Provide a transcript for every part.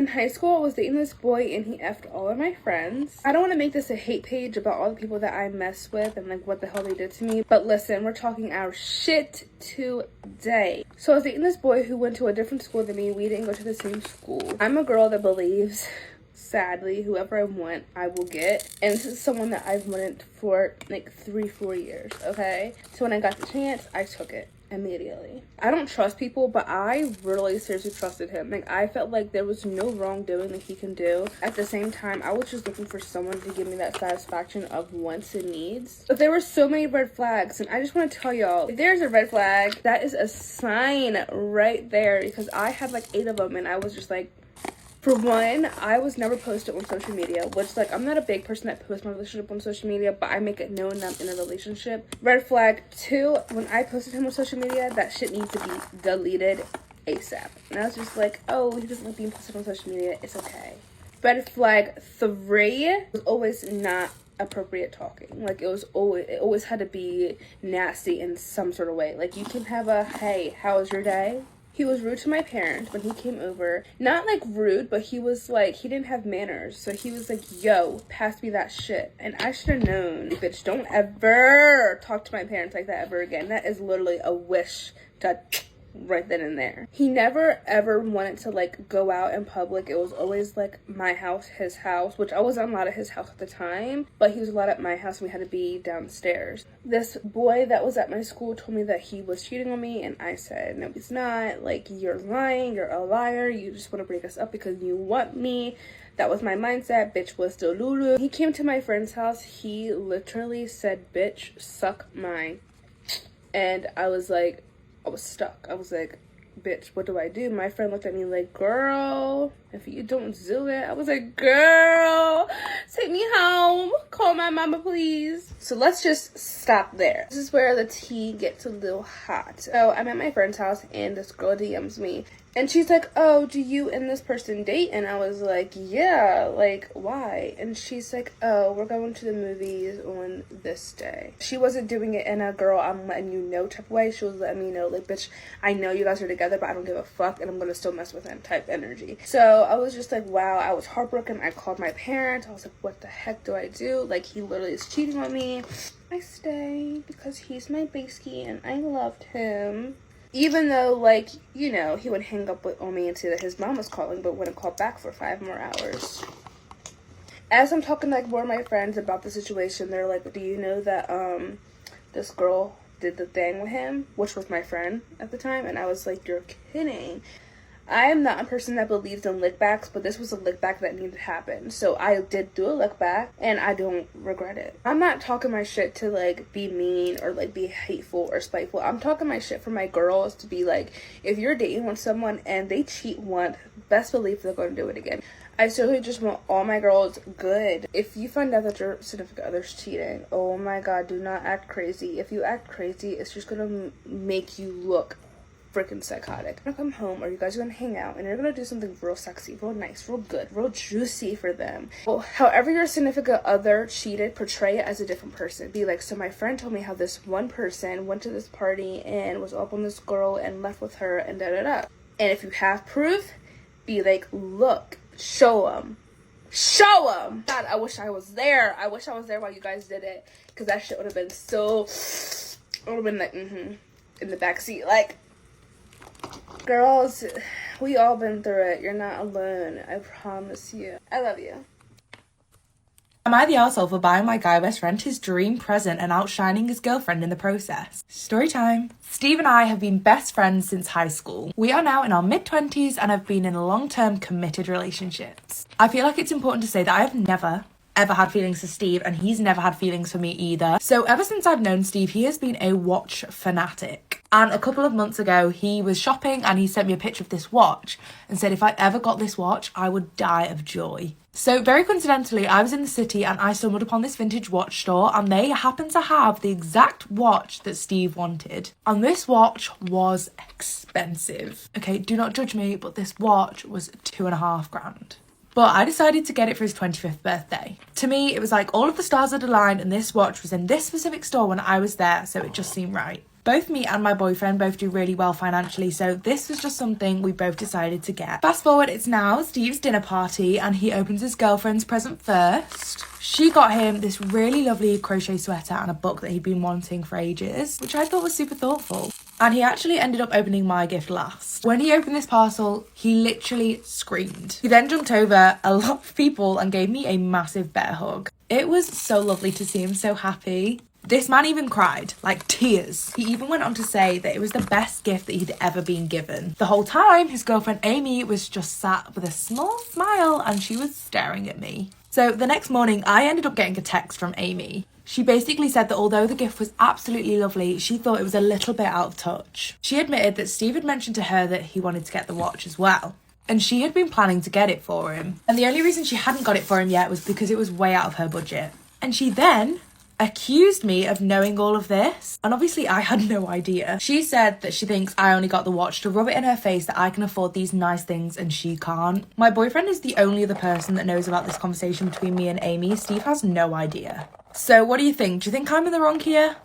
In high school, I was dating this boy and he effed all of my friends. I don't want to make this a hate page about all the people that I mess with and like what the hell they did to me. But listen, we're talking our shit today. So I was dating this boy who went to a different school than me. We didn't go to the same school. I'm a girl that believes, sadly, whoever I want, I will get. And this is someone that I've wanted for like 3-4 years, okay? So when I got the chance, I took it immediately. I don't trust people, but I really seriously trusted him. Like, I felt like there was no wrongdoing that he can do. At the same time, I was just looking for someone to give me that satisfaction of wants and needs. But there were so many red flags, and I just want to tell y'all, if there's a red flag, that is a sign right there, because I had like 8 of them, and I was just like, for one, I was never posted on social media, which, like, I'm not a big person that posts my relationship on social media, but I make it known that I'm in a relationship. Red flag 2, when I posted him on social media, that shit needs to be deleted ASAP. And I was just like, oh, he doesn't like being posted on social media, it's okay. Red flag 3 was always not appropriate talking. Like, it always had to be nasty in some sort of way. Like, you can have a, hey, how was your day? He was rude to my parents when he came over. Not like rude, but he was like, he didn't have manners. So he was like, yo, pass me that shit. And I should have known, bitch, don't ever talk to my parents like that ever again. That is literally a wish to right then and there. He never ever wanted to like go out in public. It was always like my house, his house, which I wasn't allowed at his house at the time, but he was allowed at my house and we had to be downstairs. This boy that was at my school told me that he was cheating on me, and I said, no, he's not. Like, you're lying, you're a liar, you just want to break us up because you want me. That was my mindset. Bitch was still Lulu. He came to my friend's house. He literally said, bitch, suck mine. And I was like, I was stuck. I was like, bitch, what do I do? My friend looked at me like, girl, if you don't do it. I was like, girl, take me home. Call my mama, please. So let's just stop there. This is where the tea gets a little hot. So I'm at my friend's house and this girl DMs me. And she's like, oh, do you and this person date? And I was like, yeah, like, why? And she's like, oh, we're going to the movies on this day. She wasn't doing it in a girl, I'm letting you know type of way. She was letting me know, like, bitch, I know you guys are together, but I don't give a fuck, and I'm gonna still mess with him type energy. So I was just like, wow, I was heartbroken. I called my parents. I was like, what the heck do I do? Like, he literally is cheating on me. I stay because he's my bestie and I loved him. Even though, like, you know, he would hang up on me and say that his mom was calling, but wouldn't call back for 5 more hours. As I'm talking, like, more of my friends about the situation, they're like, do you know that, this girl did the thing with him? Which was my friend at the time. And I was like, you're kidding. I am not a person that believes in lick backs, but this was a lick back that needed to happen. So I did do a lick back, and I don't regret it. I'm not talking my shit to, like, be mean or, like, be hateful or spiteful. I'm talking my shit for my girls to be like, if you're dating with someone and they cheat once, best believe they're going to do it again. I certainly just want all my girls good. If you find out that your significant other's cheating, oh my god, do not act crazy. If you act crazy, it's just going to make you look freaking psychotic. You're gonna come home, or you guys are gonna hang out and you're gonna do something real sexy, real nice, real good, real juicy for them. Well, however your significant other cheated, portray it as a different person. Be like, so my friend told me how this one person went to this party and was up on this girl and left with her and da-da-da. And if you have proof, be like, look, show them. Show them! God, I wish I was there. I wish I was there while you guys did it, because that shit would have been so, it would have been like, in the backseat, like, girls, we all been through it. You're not alone. I promise you. I love you. Am I the arsehole for buying my guy best friend his dream present and outshining his girlfriend in the process? Story time. Steve and I have been best friends since high school. We are now in our mid-20s and have been in long-term committed relationships. I feel like it's important to say that I have never ever had feelings for Steve, and he's never had feelings for me either. So ever since I've known Steve, he has been a watch fanatic. And a couple of months ago, he was shopping and he sent me a picture of this watch and said if I ever got this watch, I would die of joy. So very coincidentally, I was in the city and I stumbled upon this vintage watch store, and they happened to have the exact watch that Steve wanted. And this watch was expensive. Okay, do not judge me, but this watch was $2,500. But I decided to get it for his 25th birthday. To me, it was like all of the stars had aligned and this watch was in this specific store when I was there, so it just seemed right. Both me and my boyfriend both do really well financially, so this was just something we both decided to get. Fast forward, it's now Steve's dinner party and he opens his girlfriend's present first. She got him this really lovely crochet sweater and a book that he'd been wanting for ages, which I thought was super thoughtful. And he actually ended up opening my gift last. When he opened this parcel, he literally screamed. He then jumped over a lot of people and gave me a massive bear hug. It was so lovely to see him so happy. This man even cried, like tears. He even went on to say that it was the best gift that he'd ever been given. The whole time, his girlfriend Amy was just sat with a small smile and she was staring at me. So the next morning, I ended up getting a text from Amy. She basically said that although the gift was absolutely lovely, she thought it was a little bit out of touch. She admitted that Steve had mentioned to her that he wanted to get the watch as well, and she had been planning to get it for him. And the only reason she hadn't got it for him yet was because it was way out of her budget. And she then accused me of knowing all of this, and obviously I had no idea. She said that she thinks I only got the watch to rub it in her face that I can afford these nice things and she can't. My boyfriend is the only other person that knows about this conversation between me and Amy. Steve has no idea. So what do you think? Do you think I'm in the wrong here?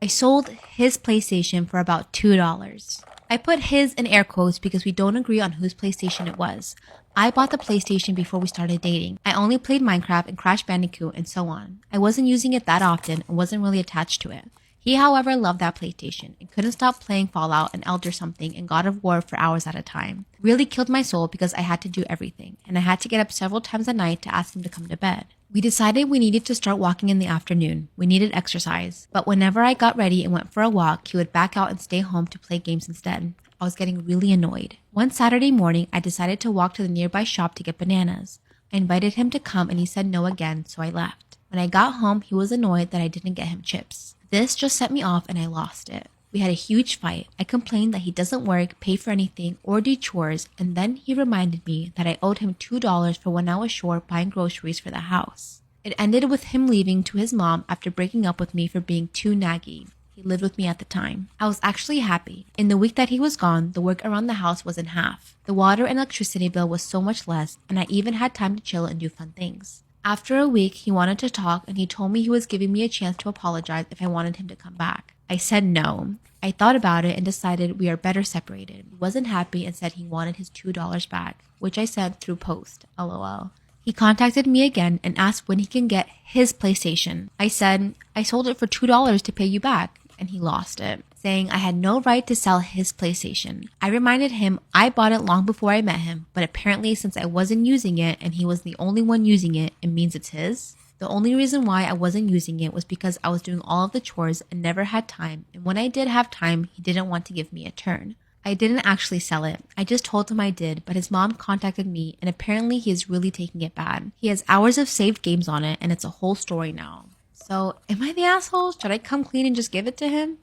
I sold his PlayStation for about $2. I put his in air quotes because we don't agree on whose PlayStation it was. I bought the PlayStation before we started dating. I only played Minecraft and Crash Bandicoot and so on. I wasn't using it that often and wasn't really attached to it. He, however, loved that PlayStation and couldn't stop playing Fallout and Elder Something and God of War for hours at a time. Really killed my soul because I had to do everything, and I had to get up several times a night to ask him to come to bed. We decided we needed to start walking in the afternoon. We needed exercise. But whenever I got ready and went for a walk, he would back out and stay home to play games instead. I was getting really annoyed. One Saturday morning, I decided to walk to the nearby shop to get bananas. I invited him to come and he said no again, so I left. When I got home, he was annoyed that I didn't get him chips. This just set me off and I lost it. We had a huge fight. I complained that he doesn't work, pay for anything, or do chores, and then he reminded me that I owed him $2 for when I was short buying groceries for the house. It ended with him leaving to his mom after breaking up with me for being too naggy. He lived with me at the time. I was actually happy. In the week that he was gone, the work around the house was in half. The water and electricity bill was so much less, and I even had time to chill and do fun things. After a week, he wanted to talk and he told me he was giving me a chance to apologize if I wanted him to come back. I said no. I thought about it and decided we are better separated. He wasn't happy and said he wanted his $2 back, which I sent through post, lol. He contacted me again and asked when he can get his PlayStation. I said, I sold it for $2 to pay you back, and he lost it, saying I had no right to sell his PlayStation. I reminded him I bought it long before I met him, but apparently since I wasn't using it and he was the only one using it, it means it's his. The only reason why I wasn't using it was because I was doing all of the chores and never had time, and when I did have time, he didn't want to give me a turn. I didn't actually sell it. I just told him I did, but his mom contacted me and apparently he is really taking it bad. He has hours of saved games on it and it's a whole story now. So, am I the asshole? Should I come clean and just give it to him?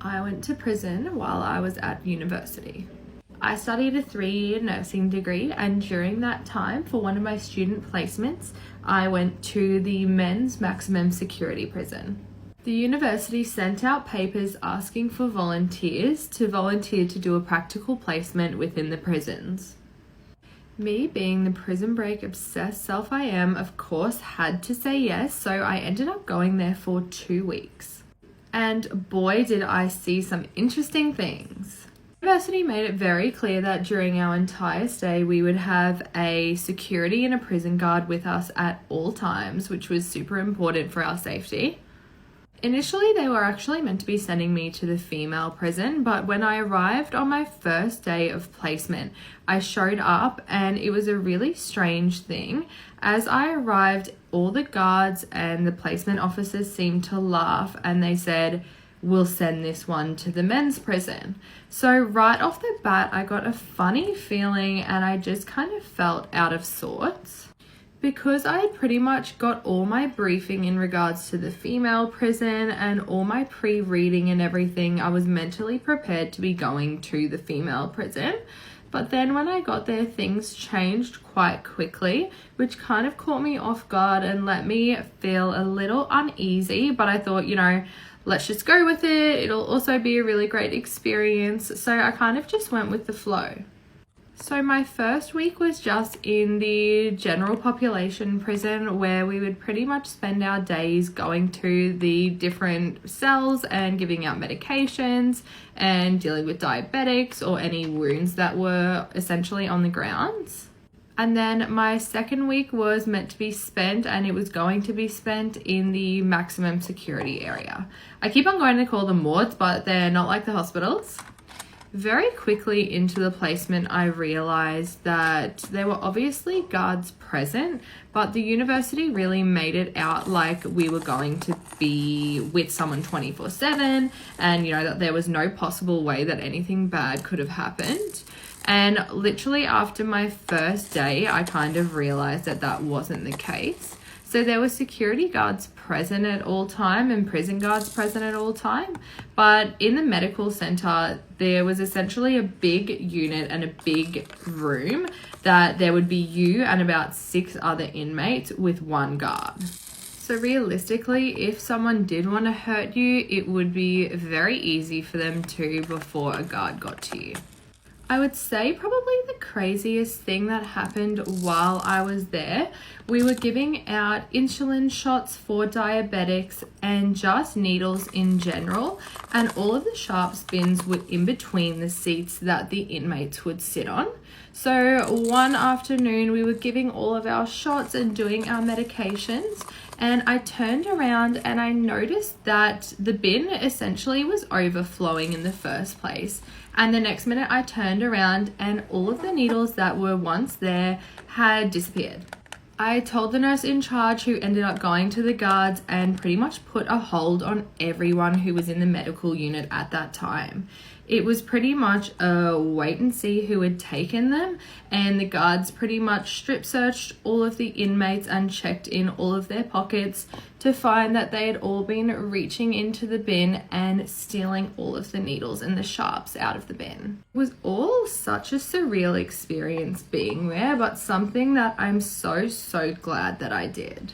I went to prison while I was at university. I studied a 3-year nursing degree, and during that time, for one of my student placements, I went to the men's maximum security prison. The university sent out papers asking for volunteers to volunteer to do a practical placement within the prisons. Me, being the prison break obsessed self I am, of course had to say yes, so I ended up going there for 2 weeks. And boy did I see some interesting things. The university made it very clear that during our entire stay we would have a security and a prison guard with us at all times, which was super important for our safety. Initially, they were actually meant to be sending me to the female prison, but when I arrived on my first day of placement, I showed up and it was a really strange thing. As I arrived, all the guards and the placement officers seemed to laugh and they said, "We'll send this one to the men's prison." So right off the bat, I got a funny feeling and I just kind of felt out of sorts. Because I had pretty much got all my briefing in regards to the female prison and all my pre-reading and everything, I was mentally prepared to be going to the female prison. But then when I got there, things changed quite quickly, which kind of caught me off guard and let me feel a little uneasy. But I thought, let's just go with it. It'll also be a really great experience. So I kind of just went with the flow. So my first week was just in the general population prison, where we would pretty much spend our days going to the different cells and giving out medications and dealing with diabetics or any wounds that were essentially on the grounds. And then my second week was meant to be spent, and it was going to be spent in the maximum security area. I keep on going to call them wards, but they're not like the hospitals. Very quickly into the placement, I realized that there were obviously guards present, but the university really made it out like we were going to be with someone 24/7, and that there was no possible way that anything bad could have happened. And literally after my first day, I kind of realized that that wasn't the case. So there were security guards present at all time and prison guards present at all time. But in the medical center, there was essentially a big unit and a big room that there would be you and about 6 other inmates with 1 guard. So realistically, if someone did want to hurt you, it would be very easy for them to before a guard got to you. I would say probably the craziest thing that happened while I was there, we were giving out insulin shots for diabetics and just needles in general, and all of the sharps bins were in between the seats that the inmates would sit on. So one afternoon we were giving all of our shots and doing our medications, and I turned around and I noticed that the bin essentially was overflowing in the first place. And the next minute I turned around and all of the needles that were once there had disappeared. I told the nurse in charge, who ended up going to the guards and pretty much put a hold on everyone who was in the medical unit at that time. It was pretty much a wait and see who had taken them, and the guards pretty much strip searched all of the inmates and checked in all of their pockets to find that they had all been reaching into the bin and stealing all of the needles and the sharps out of the bin. It was all such a surreal experience being there, but something that I'm so glad that I did.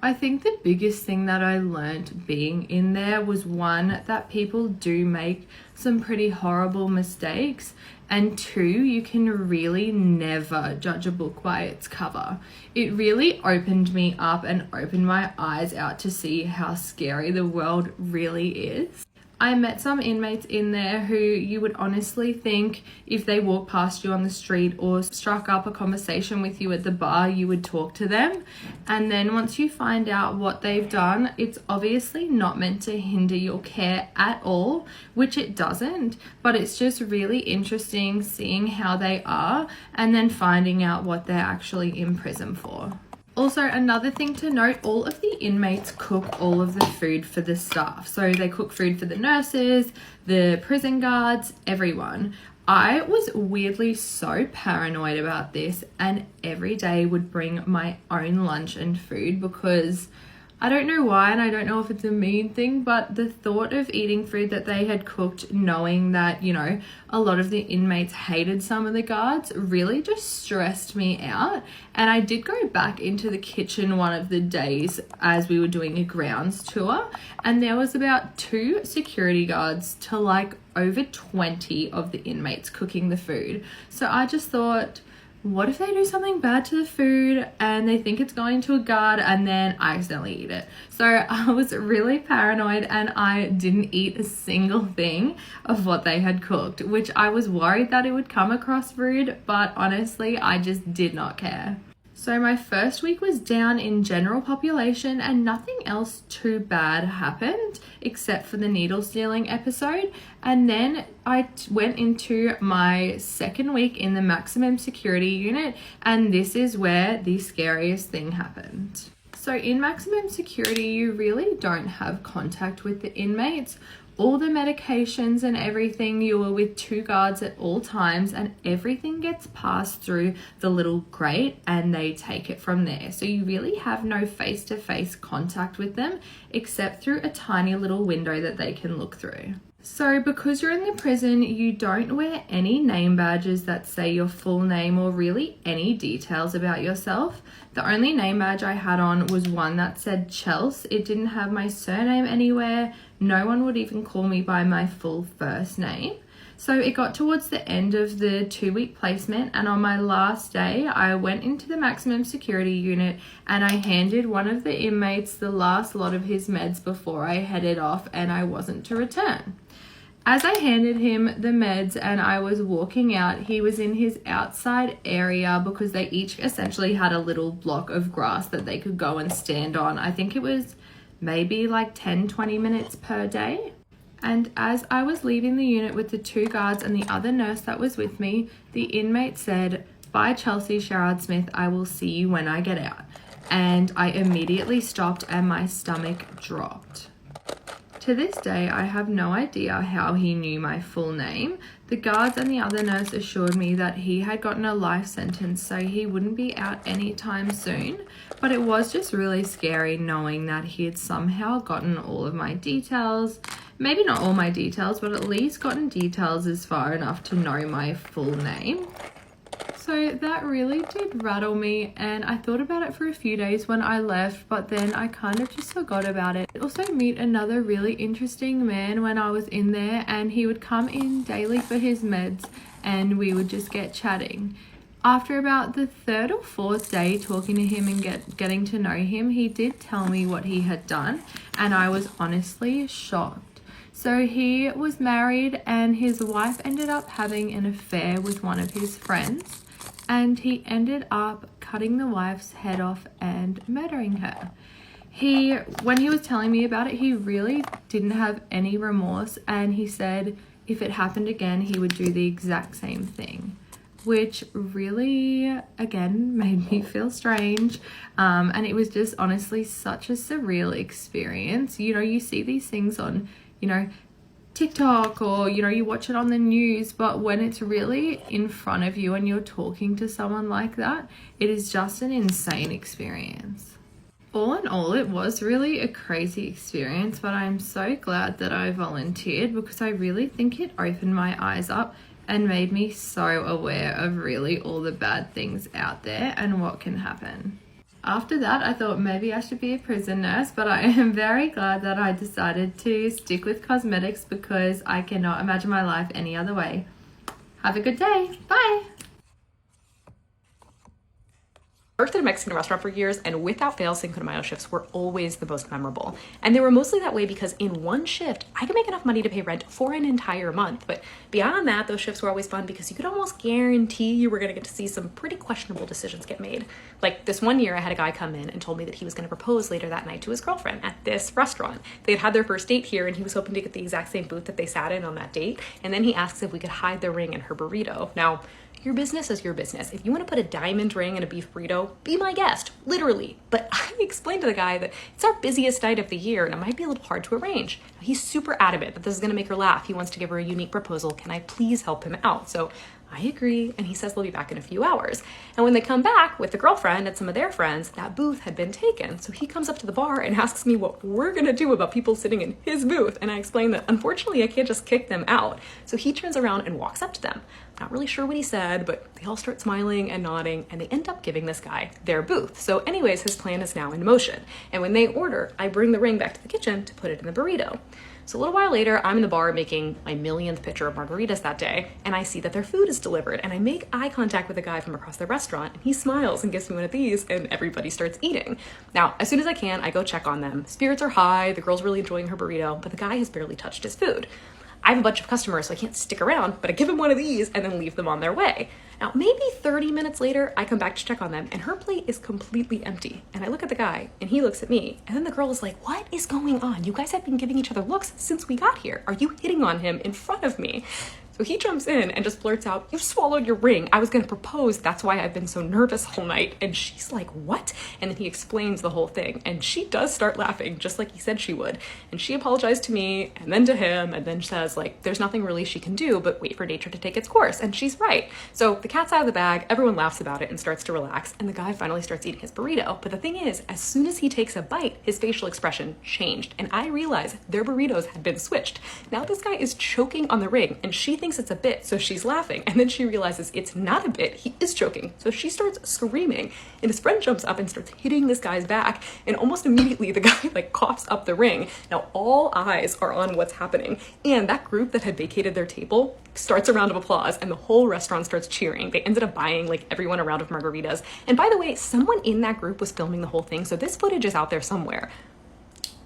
I think the biggest thing that I learned being in there was, one, that people do make some pretty horrible mistakes, and 2, you can really never judge a book by its cover. It really opened me up and opened my eyes out to see how scary the world really is. I met some inmates in there who you would honestly think if they walked past you on the street or struck up a conversation with you at the bar, you would talk to them. And then once you find out what they've done, it's obviously not meant to hinder your care at all, which it doesn't, but it's just really interesting seeing how they are and then finding out what they're actually in prison for. Also, another thing to note, all of the inmates cook all of the food for the staff. So they cook food for the nurses, the prison guards, everyone. I was weirdly so paranoid about this, and every day would bring my own lunch and food because I don't know why, and I don't know if it's a mean thing, but the thought of eating food that they had cooked, knowing that, a lot of the inmates hated some of the guards, really just stressed me out. And I did go back into the kitchen one of the days as we were doing a grounds tour, and there was about 2 security guards to over 20 of the inmates cooking the food. So I just thought, what if they do something bad to the food and they think it's going to a guard and then I accidentally eat it? So I was really paranoid and I didn't eat a single thing of what they had cooked, which I was worried that it would come across rude, but honestly, I just did not care. So my first week was down in general population and nothing else too bad happened except for the needle stealing episode. And then I went into my second week in the maximum security unit, and this is where the scariest thing happened. So in maximum security, you really don't have contact with the inmates. All the medications and everything, you are with 2 guards at all times, and everything gets passed through the little grate and they take it from there. So you really have no face-to-face contact with them except through a tiny little window that they can look through. So because you're in the prison, you don't wear any name badges that say your full name or really any details about yourself. The only name badge I had on was one that said Chels. It didn't have my surname anywhere. No one would even call me by my full first name. So it got towards the end of the 2-week placement, and on my last day, I went into the maximum security unit and I handed one of the inmates the last lot of his meds before I headed off and I wasn't to return. As I handed him the meds and I was walking out, he was in his outside area because they each essentially had a little block of grass that they could go and stand on. I think it was maybe like 10-20 minutes per day. And as I was leaving the unit with the 2 guards and the other nurse that was with me, the inmate said, "Bye, Chelsea Sherrod Smith, I will see you when I get out." And I immediately stopped and my stomach dropped. To this day, I have no idea how he knew my full name. The guards and the other nurse assured me that he had gotten a life sentence, so he wouldn't be out anytime soon. But it was just really scary knowing that he had somehow gotten all of my details. Maybe not all my details, but at least gotten details as far enough to know my full name. So that really did rattle me, and I thought about it for a few days when I left, but then I kind of just forgot about it. I also meet another really interesting man when I was in there, and he would come in daily for his meds and we would just get chatting. After about the 3rd or 4th day talking to him and getting to know him, he did tell me what he had done, and I was honestly shocked. So he was married and his wife ended up having an affair with one of his friends, and he ended up cutting the wife's head off and murdering her. When he was telling me about it, he really didn't have any remorse, and he said if it happened again, he would do the exact same thing, which really, again, made me feel strange. And it was just honestly such a surreal experience. You know, you see these things on, TikTok, or you watch it on the news, but when it's really in front of you and you're talking to someone like that, it is just an insane experience. All in all, it was really a crazy experience, but I'm so glad that I volunteered because I really think it opened my eyes up and made me so aware of really all the bad things out there and what can happen. After that, I thought maybe I should be a prison nurse, but I am very glad that I decided to stick with cosmetics because I cannot imagine my life any other way. Have a good day. Bye. I worked at a Mexican restaurant for years, and without fail, Cinco de Mayo shifts were always the most memorable. And they were mostly that way because in one shift, I could make enough money to pay rent for an entire month. But beyond that, those shifts were always fun because you could almost guarantee you were gonna get to see some pretty questionable decisions get made. Like this one year, I had a guy come in and told me that he was gonna propose later that night to his girlfriend at this restaurant. They had their first date here, and he was hoping to get the exact same booth that they sat in on that date. And then he asks if we could hide the ring in her burrito. Now, your business is your business. If you want to put a diamond ring in a beef burrito, be my guest, literally. But I explained to the guy that it's our busiest night of the year and it might be a little hard to arrange. He's super adamant that this is going to make her laugh. He wants to give her a unique proposal. Can I please help him out? So I agree, and he says they'll be back in a few hours. And when they come back with the girlfriend and some of their friends, that booth had been taken. So he comes up to the bar and asks me what we're gonna do about people sitting in his booth. And I explain that unfortunately I can't just kick them out. So he turns around and walks up to them. Not really sure what he said, but they all start smiling and nodding, and they end up giving this guy their booth. So anyways, his plan is now in motion. And when they order, I bring the ring back to the kitchen to put it in the burrito. So a little while later, I'm in the bar making my millionth pitcher of margaritas that day, and I see that their food is delivered, and I make eye contact with a guy from across the restaurant, and he smiles and gives me one of these, and everybody starts eating. Now, as soon as I can, I go check on them. Spirits are high, the girl's really enjoying her burrito, but the guy has barely touched his food. I have a bunch of customers, so I can't stick around, but I give him one of these and then leave them on their way. Now, maybe 30 minutes later, I come back to check on them, and her plate is completely empty. And I look at the guy, and he looks at me, and then the girl is like, "What is going on? You guys have been giving each other looks since we got here. Are you hitting on him in front of me?" So he jumps in and just blurts out, "You swallowed your ring. I was gonna propose. That's why I've been so nervous all night." And she's like, "What?" And then he explains the whole thing. And she does start laughing, just like he said she would. And she apologized to me and then to him, and then says, like, there's nothing really she can do but wait for nature to take its course. And she's right. So the cat's out of the bag, everyone laughs about it and starts to relax. And the guy finally starts eating his burrito. But the thing is, as soon as he takes a bite, his facial expression changed. And I realized their burritos had been switched. Now this guy is choking on the ring, and she thinks thinks it's a bit, so she's laughing. And then she realizes it's not a bit, he is choking. So she starts screaming, and his friend jumps up and starts hitting this guy's back, and almost immediately the guy like coughs up the ring. Now all eyes are on what's happening, and that group that had vacated their table starts a round of applause, and the whole restaurant starts cheering. They ended up buying like everyone a round of margaritas. And by the way, someone in that group was filming the whole thing, so this footage is out there somewhere.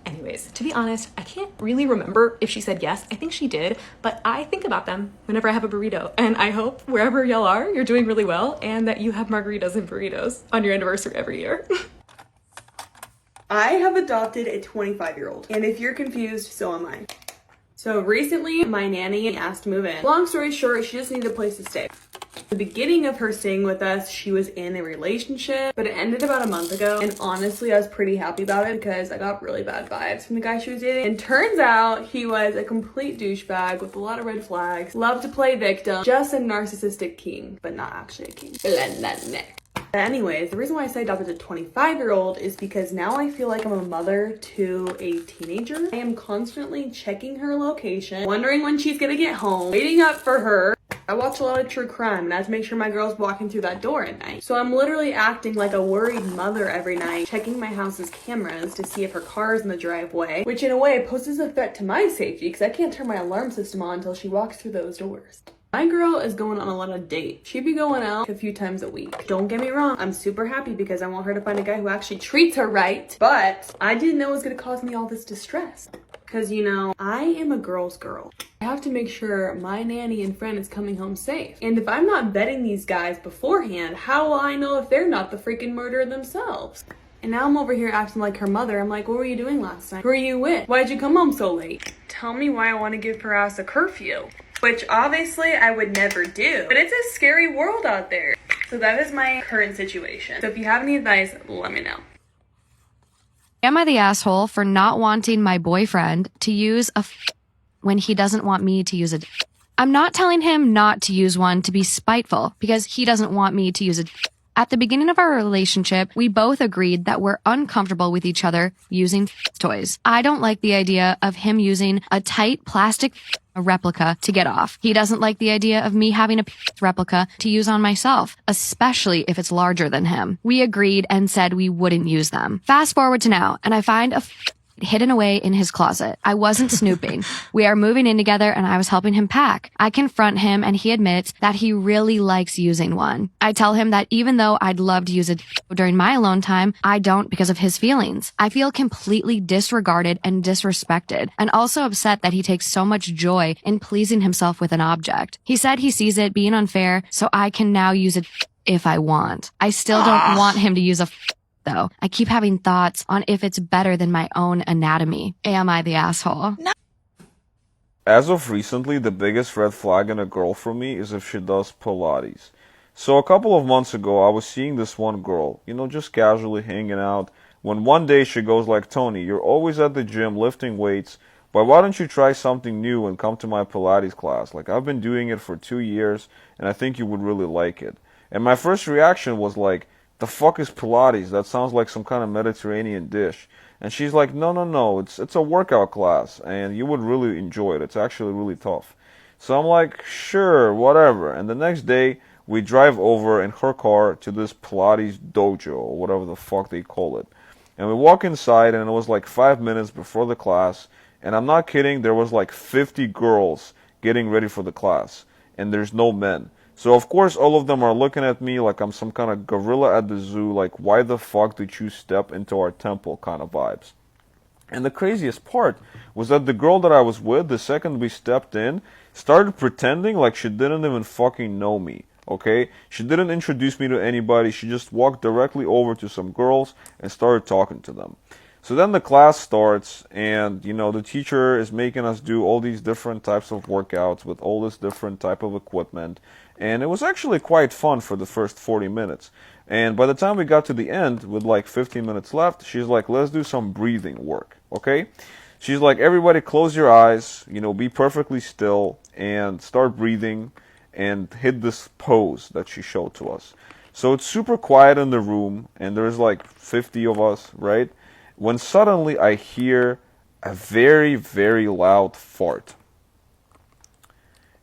Anyways, to be honest, I can't really remember if she said yes. I think she did, but I think about them whenever I have a burrito. And I hope wherever y'all are, you're doing really well and that you have margaritas and burritos on your anniversary every year. I have adopted a 25-year-old, and if you're confused, so am I. So recently, my nanny asked to move in. Long story short, she just needed a place to stay. At the beginning of her staying with us, she was in a relationship, but it ended about a month ago, and honestly, I was pretty happy about it because I got really bad vibes from the guy she was dating. And turns out he was a complete douchebag with a lot of red flags, loved to play victim, just a narcissistic king, but not actually a king. Anyways, the reason why I say adopted a 25-year-old is because now I feel like I'm a mother to a teenager. I am constantly checking her location, wondering when she's gonna get home, waiting up for her. I watch a lot of true crime and I have to make sure my girl's walking through that door at night. So I'm literally acting like a worried mother every night, checking my house's cameras to see if her car is in the driveway, which in a way poses a threat to my safety because I can't turn my alarm system on until she walks through those doors. My girl is going on a lot of dates. She'd be going out a few times a week. Don't get me wrong, I'm super happy because I want her to find a guy who actually treats her right, but I didn't know it was gonna cause me all this distress. Because, you know, I am a girl's girl. I have to make sure my nanny and friend is coming home safe. And if I'm not vetting these guys beforehand, how will I know if they're not the freaking murderer themselves? And now I'm over here acting like her mother. I'm like, what were you doing last night? Who are you with? Why'd you come home so late? Tell me why I want to give her ass a curfew. Which obviously I would never do. But it's a scary world out there. So that is my current situation. So if you have any advice, let me know. Am I the asshole for not wanting my boyfriend to use when he doesn't want me to use a I'm not telling him not to use one to be spiteful because he doesn't want me to use a At the beginning of our relationship, we both agreed that we're uncomfortable with each other using toys. I don't like the idea of him using a tight plastic replica to get off. He doesn't like the idea of me having a replica to use on myself, especially if it's larger than him. We agreed and said we wouldn't use them. Fast forward to now, and I find a hidden away in his closet. I wasn't snooping. We are moving in together and I was helping him pack. I confront him and he admits that he really likes using one. I tell him that even though I'd love to use it during my alone time, I don't because of his feelings. I feel completely disregarded and disrespected, and also upset that he takes so much joy in pleasing himself with an object. He said he sees it being unfair, so I can now use it if I want. I still don't want him to use a though. I keep having thoughts on if it's better than my own anatomy. Am I the asshole? No. As of recently, the biggest red flag in a girl for me is if she does Pilates. So a couple of months ago, I was seeing this one girl, you know, just casually hanging out, when one day she goes like, Tony, you're always at the gym lifting weights, but why don't you try something new and come to my Pilates class? Like, I've been doing it for 2 years, and I think you would really like it. And my first reaction was like, the fuck is Pilates? That sounds like some kind of Mediterranean dish. And she's like, no, it's a workout class, and you would really enjoy it. It's actually really tough. So I'm like, sure, whatever. And the next day, we drive over in her car to this Pilates dojo, or whatever the fuck they call it. And we walk inside, and it was like 5 minutes before the class. And I'm not kidding, there was like 50 girls getting ready for the class. And there's no men. So of course all of them are looking at me like I'm some kind of gorilla at the zoo, like why the fuck did you step into our temple kind of vibes. And the craziest part was that the girl that I was with, the second we stepped in, started pretending like she didn't even fucking know me, okay? She didn't introduce me to anybody, she just walked directly over to some girls and started talking to them. So then the class starts, and, you know, the teacher is making us do all these different types of workouts with all this different type of equipment. And it was actually quite fun for the first 40 minutes. And by the time we got to the end, with like 15 minutes left, she's like, let's do some breathing work, okay? She's like, everybody close your eyes, you know, be perfectly still, and start breathing, and hit this pose that she showed to us. So it's super quiet in the room, and there's like 50 of us, right? When suddenly I hear a very, very loud fart.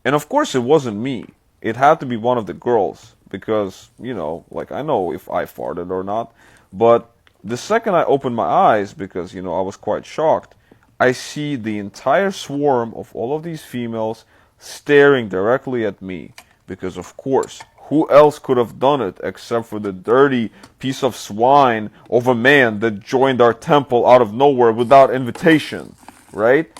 And of course, it wasn't me. It had to be one of the girls because, like I know if I farted or not. But the second I opened my eyes, because, I was quite shocked, I see the entire swarm of all of these females staring directly at me. Because, of course, who else could have done it except for the dirty piece of swine of a man that joined our temple out of nowhere without invitation, right?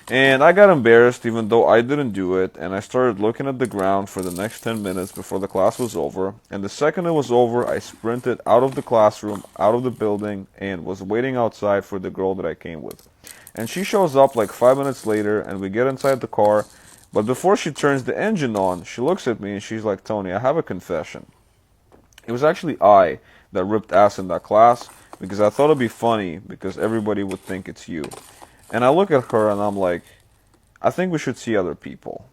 And I got embarrassed even though I didn't do it, and I started looking at the ground for the next 10 minutes before the class was over. And the second it was over, I sprinted out of the classroom, out of the building, and was waiting outside for the girl that I came with. And she shows up like 5 minutes later, and we get inside the car. But before she turns the engine on, she looks at me and she's like, "Tony, I have a confession. It was actually I that ripped ass in that class because I thought it'd be funny because everybody would think it's you." And I look at her and I'm like, "I think we should see other people."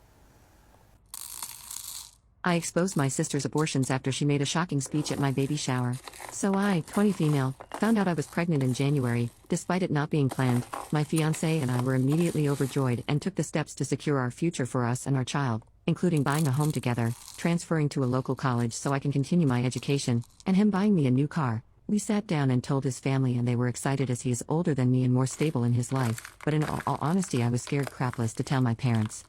I exposed my sister's abortions after she made a shocking speech at my baby shower. So I, 20 female, found out I was pregnant in January, despite it not being planned. My fiancé and I were immediately overjoyed and took the steps to secure our future for us and our child, including buying a home together, transferring to a local college so I can continue my education, and him buying me a new car. We sat down and told his family, and they were excited as he is older than me and more stable in his life, but in all honesty I was scared crapless to tell my parents.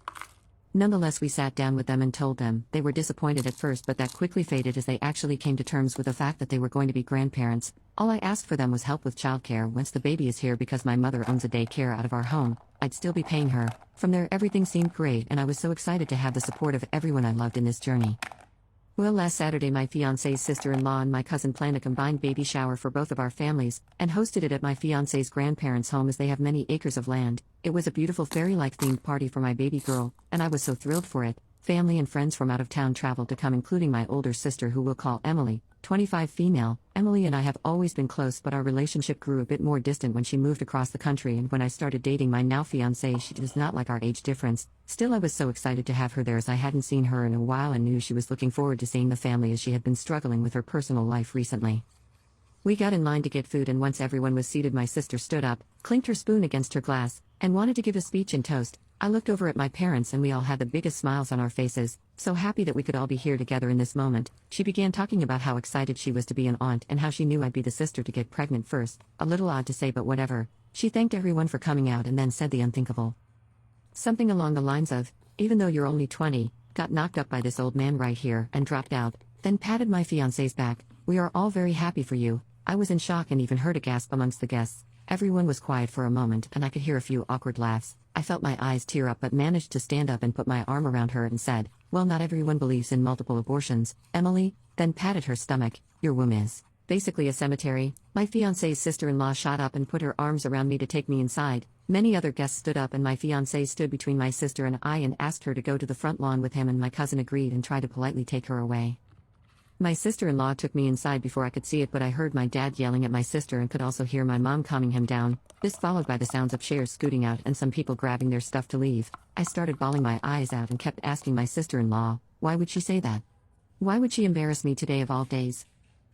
Nonetheless, we sat down with them and told them. They were disappointed at first, but that quickly faded as they actually came to terms with the fact that they were going to be grandparents. All I asked for them was help with childcare once the baby is here, because my mother owns a daycare out of our home. I'd still be paying her. From there, everything seemed great, and I was so excited to have the support of everyone I loved in this journey. Well, last Saturday, my fiancé's sister-in-law and my cousin planned a combined baby shower for both of our families, and hosted it at my fiancé's grandparents' home, as they have many acres of land. It was a beautiful fairy-like themed party for my baby girl, and I was so thrilled for it. Family and friends from out of town traveled to come, including my older sister, who we'll call Emily, 25 female. Emily and I have always been close, but our relationship grew a bit more distant when she moved across the country, and when I started dating my now fiancé, she does not like our age difference. Still, I was so excited to have her there, as I hadn't seen her in a while and knew she was looking forward to seeing the family, as she had been struggling with her personal life recently. We got in line to get food, and once everyone was seated, my sister stood up, clinked her spoon against her glass, and wanted to give a speech and toast. I looked over at my parents, and we all had the biggest smiles on our faces, so happy that we could all be here together in this moment. She began talking about how excited she was to be an aunt and how she knew I'd be the sister to get pregnant first. A little odd to say, but whatever. She thanked everyone for coming out and then said the unthinkable. Something along the lines of, "Even though you're only 20, got knocked up by this old man right here," and dropped out, then patted my fiancé's back. "We are all very happy for you." I was in shock and even heard a gasp amongst the guests. Everyone was quiet for a moment, and I could hear a few awkward laughs. I felt my eyes tear up, but managed to stand up and put my arm around her and said, "Well, not everyone believes in multiple abortions, Emily," then patted her stomach. "Your womb is basically a cemetery." My fiancé's sister-in-law shot up and put her arms around me to take me inside. Many other guests stood up, and my fiancé stood between my sister and I and asked her to go to the front lawn with him, and my cousin agreed and tried to politely take her away. My sister-in-law took me inside before I could see it, but I heard my dad yelling at my sister and could also hear my mom calming him down. This followed by the sounds of chairs scooting out and some people grabbing their stuff to leave. I started bawling my eyes out and kept asking my sister-in-law, why would she say that? Why would she embarrass me today of all days?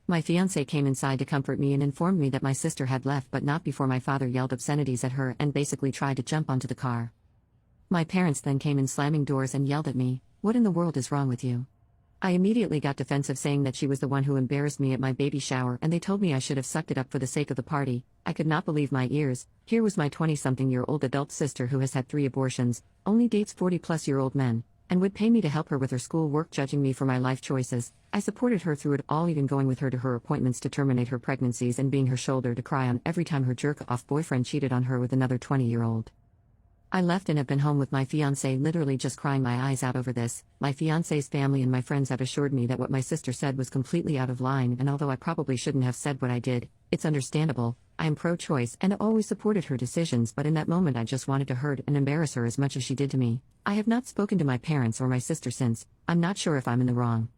My fiancé came inside to comfort me and informed me that my sister had left, but not before my father yelled obscenities at her and basically tried to jump onto the car. My parents then came in slamming doors and yelled at me, "What in the world is wrong with you?" I immediately got defensive, saying that she was the one who embarrassed me at my baby shower, and they told me I should have sucked it up for the sake of the party. I could not believe my ears. Here was my 20-something-year-old adult sister who has had 3 abortions, only dates 40-plus-year-old men, and would pay me to help her with her school work, judging me for my life choices. I supported her through it all, even going with her to her appointments to terminate her pregnancies and being her shoulder to cry on every time her jerk-off boyfriend cheated on her with another 20-year-old. I left and have been home with my fiancé, literally just crying my eyes out over this. My fiancé's family and my friends have assured me that what my sister said was completely out of line, and although I probably shouldn't have said what I did, it's understandable. I am pro-choice and always supported her decisions, but in that moment I just wanted to hurt and embarrass her as much as she did to me. I have not spoken to my parents or my sister since. I'm not sure if I'm in the wrong.